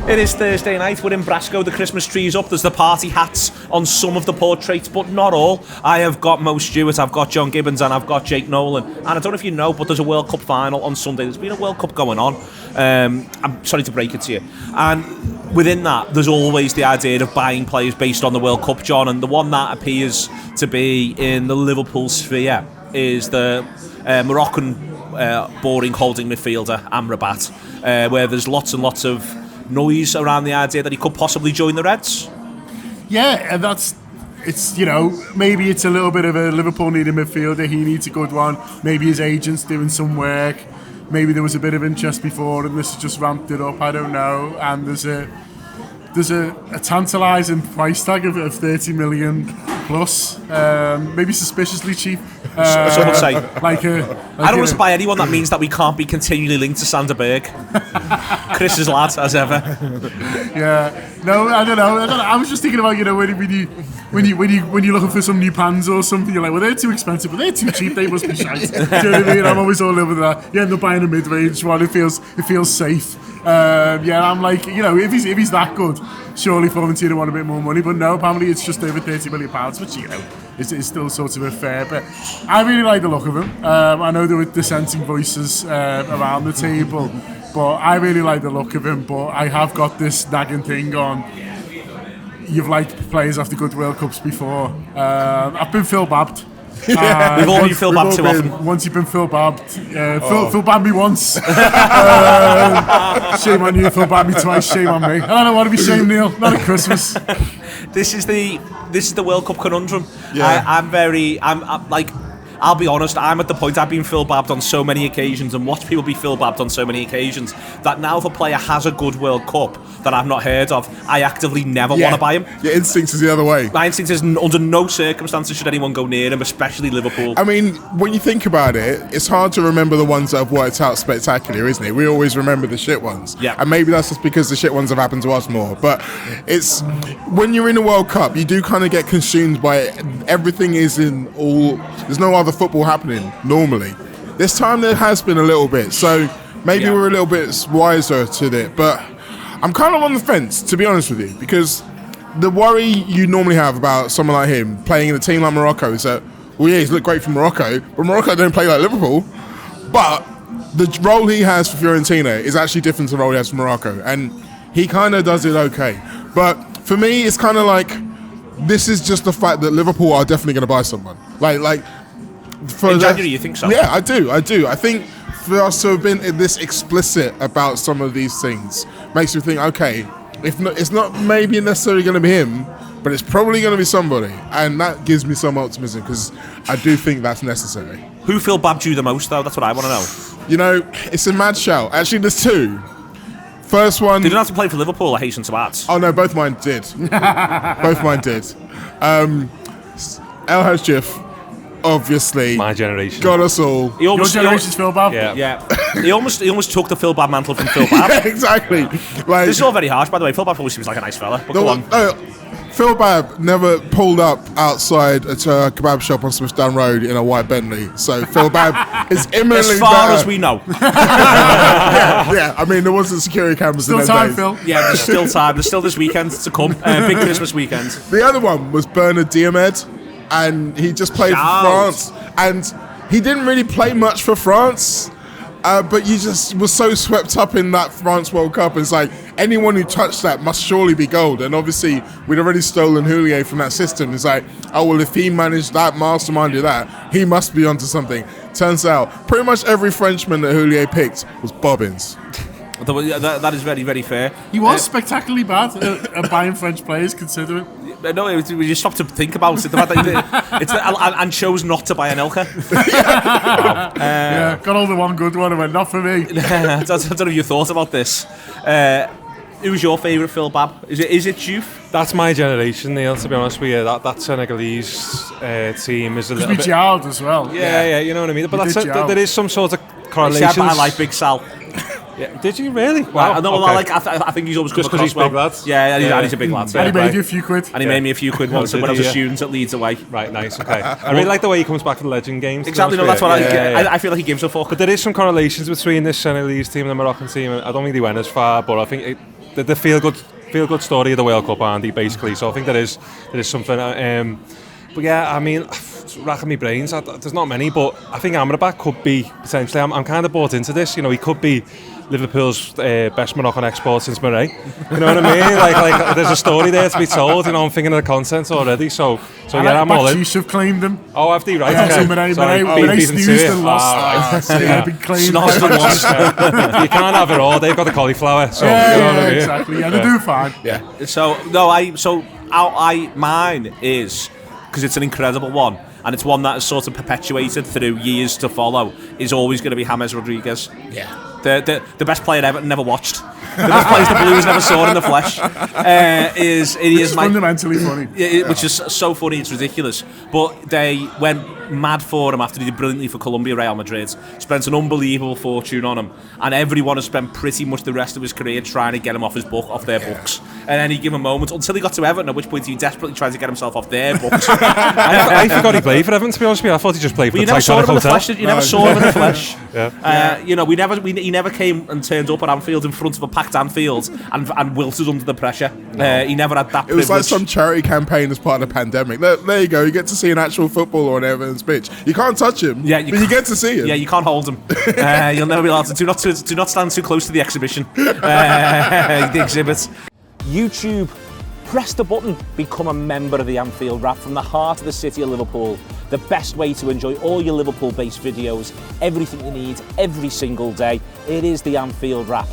It is Thursday night. We're in Brasco. The Christmas tree's up. There's the party hats on some of the portraits, but not all. I have got Mo Stewart, I've got John Gibbons, and I've got Jake Nolan. And I don't know if you know, but there's a World Cup final on Sunday. There's been a World Cup going on. I'm sorry to break it to you. And within that, there's always the idea of buying players based on the World Cup, John. And the one that appears to be in the Liverpool sphere is the Moroccan boring holding midfielder Amrabat, where there's lots and lots of noise around the idea that he could possibly join the Reds. Yeah, and maybe it's a little bit of a Liverpool need a midfielder, he needs a good one, maybe his agent's doing some work, maybe there was a bit of interest before and this has just ramped it up, I don't know, and there's a tantalising price tag of 30 million plus, maybe suspiciously cheap. Some would say. I don't want to buy anyone that means that we can't be continually linked to Sander Berg. Chris's lad, as ever. Yeah. No, I don't know. I was just thinking about, when you're looking for some new pans or something, you're like, well, they're too expensive, but they're too cheap. They must be shite. Do you know what I mean? I'm always all over that. You end up buying a mid-range one. It feels safe. I'm like, if he's that good, surely Fiorentina want a bit more money. But no, apparently it's just over £30 million, which is still sort of a fair. But I really like the look of him. I know there were dissenting voices around the table, but I really like the look of him. But I have got this nagging thing on. You've liked players after good World Cups before. I've been Phil Babbed. We've all been Phil Babbed too often. Once you've been Phil Babbed, Phil Babbed me once. Shame on you, Phil Babbed me twice. Shame on me. I don't want to be shamed, Neil. Not at Christmas. This is the World Cup conundrum. Yeah. I'm like, I'll be honest, I'm at the point I've been Phil Babbed on so many occasions and watched people be Phil Babbed on so many occasions that now if a player has a good World Cup that I've not heard of, I actively never want to buy him. Your instinct is the other way. My instinct is under no circumstances should anyone go near him, especially Liverpool. I mean, when you think about it, it's hard to remember the ones that have worked out spectacularly, isn't it? We always remember the shit ones. Yeah. And maybe that's just because the shit ones have happened to us more. But it's when you're in a World Cup, you do kind of get consumed by it. Everything is there's no other football happening normally. This time there has been a little bit, so maybe we're a little bit wiser to it. But I'm kind of on the fence, to be honest with you, because the worry you normally have about someone like him playing in a team like Morocco is that, well, yeah, he's looked great for Morocco, but Morocco don't play like Liverpool. But the role he has for Fiorentina is actually different to the role he has for Morocco, and he kind of does it okay. But for me, it's kind of like, this is just the fact that Liverpool are definitely going to buy someone. Like for in January, you think so? Yeah, I do. I think for us to have been this explicit about some of these things makes me think, okay, it's not maybe necessarily going to be him, but it's probably going to be somebody, and that gives me some optimism because I do think that's necessary. Who Phil Babbed you the most, though? That's what I want to know. It's a mad shout. Actually, there's two. First one... They didn't have to play for Liverpool, I hasten to add. Oh, no, both mine did. Both mine did. El Hadjif, obviously. My generation. Got us all. Your generation's Phil Babb? Yeah. He almost took the Phil Babb mantle from Phil Babb. Yeah, exactly. Like, this is all very harsh, by the way. Phil Babb always seems like a nice fella. But go on. Phil Babb never pulled up outside at a kebab shop on Smithdown Road in a white Bentley. So Phil Babb is imminently as far better. as we know. yeah. I mean, there wasn't security cameras still in those time, days. Phil. Yeah, there's still time. There's still this weekend to come. Big Christmas weekend. The other one was Bernard Diamed, and he just played for France. And he didn't really play much for France. But you just were so swept up in that France World Cup. It's like anyone who touched that must surely be gold. And obviously, we'd already stolen Houllier from that system. It's like, oh, well, if he managed that, masterminded that, he must be onto something. Turns out, pretty much every Frenchman that Houllier picked was bobbins. That is very, very fair. He was spectacularly bad at buying French players, considering. No, we just stopped to think about it. The fact that and chose not to buy Anelka. Got all the one good one and went, not for me. I don't know if you thought about this. Who's your favourite Phil Babb? Is it Juve? That's my generation, Neil, to be honest with you. That Senegalese team is a little bit... Gibbons as well. Yeah, you know what I mean? But there is some sort of correlation. I like Big Sal. Yeah. Did you really? Wow. I think he's always just because he's big lad. Yeah, he's a big lad. And he made you a few quid. And he made me a few quid once when I was a student at Leeds away. Right, nice, okay. I really like the way he comes back for the Legend games. Exactly, that's what I feel like he gives a fuck. But there is some correlations between this Senegalese team and the Moroccan team. I don't think they went as far, but I think the feel good story of the World Cup, Andy, basically. So I think there is something. But yeah, I mean, it's racking my brains. There's not many, but I think Amrabat could be potentially. I'm kind of bought into this. You know, he could be Liverpool's best Moroccan export since Murray. You know what I mean? Like there's a story there to be told. You know, I'm thinking of the content already. So yeah, I'm all in. Have claimed him. Oh, have they? Right. Yeah, Okay. so Murray Stewart and lost. Yeah, been claimed. You can't have it all. They've got the cauliflower. So yeah, you know what I mean? Exactly. Yeah, they do fine. Yeah. So mine is, because it's an incredible one, and it's one that is sort of perpetuated through years to follow, is always going to be James Rodriguez. Yeah. The best player Everton never watched. The best players the Blues never saw in the flesh. Is fundamentally funny. Which is so funny, it's ridiculous. But they went mad for him after he did brilliantly for Colombia, Real Madrid. Spent an unbelievable fortune on him, and everyone has spent pretty much the rest of his career trying to get him off their books. And any given moment, until he got to Everton, at which point he desperately tried to get himself off their books. I forgot he played for Everton, to be honest with you. I thought he just played for the Titanic Hotel. You never saw him in the flesh. Yeah. You know, he never came and turned up at Anfield in front of a packed Anfield and wilted under the pressure. No. He never had that privilege. It was like some charity campaign as part of the pandemic. There you go. You get to see an actual footballer on Everton's pitch. You can't touch him, but you get to see him. Yeah, you can't hold him. You'll never be allowed to. Do not stand too close to the exhibition. The exhibit. YouTube. Press the button. Become a member of the Anfield Wrap from the heart of the city of Liverpool. The best way to enjoy all your Liverpool-based videos, everything you need, every single day. It is the Anfield Wrap.